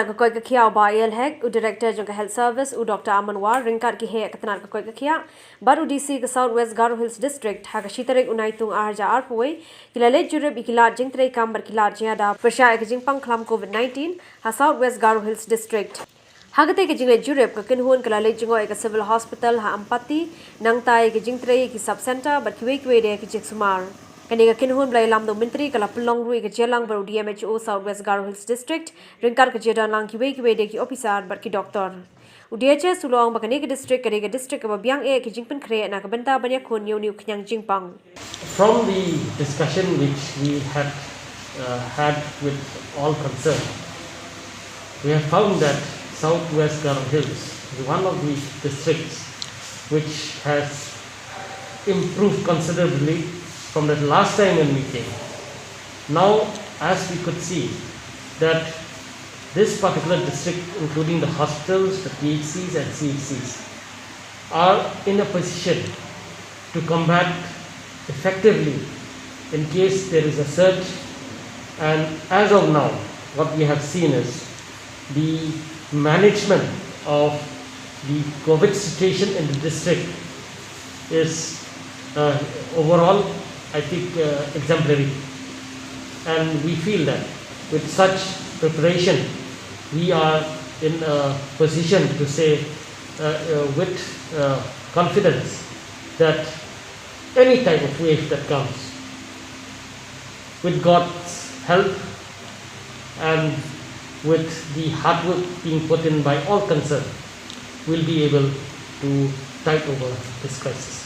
katana ka koit ka khiah ba el hek u director jong ka health service u Dr. Aman war ryngkat ki he katana ka koit ka khiah bar u DC ka southwest Garo Hills district ha ka tarik u naitung arja arpoi kila leit jurip ikila jingtreikam bar kila jingiada pyrshah ka jingpang khlam COVID-19 ha southwest Garo Hills district Hagate ke jingleit jurip ka kynhun kala leit jngoh ka civil hospital ha ampati nangta ke jingtrei ki sub center bar kiwei de ki sumar kani ka kynhun blai lam do myntri kala pulong rui ka jelang bar DMHO southwest Garo Hills district ryngkat ka jedan lang kiwei de ki officer bar ki doctor UDHS sulong bakani ke district kani ka district ka Biang ki Jingpynkhreh na ka benta banyak khun new jingpang. From the discussion which we had with all concerned, we have found that Southwest Garo Hills is one of the districts which has improved considerably from the last time when we came. Now, as we could see that this particular district, including the hospitals, the PHCs and CHCs, are in a position to combat effectively in case there is a surge. And as of now, what we have seen is the management of the COVID situation in the district is overall, I think, exemplary. And we feel that with such preparation, we are in a position to say with confidence that any type of wave that comes, with God's help and with the hard work being put in by all concerned, we'll be able to tide over this crisis.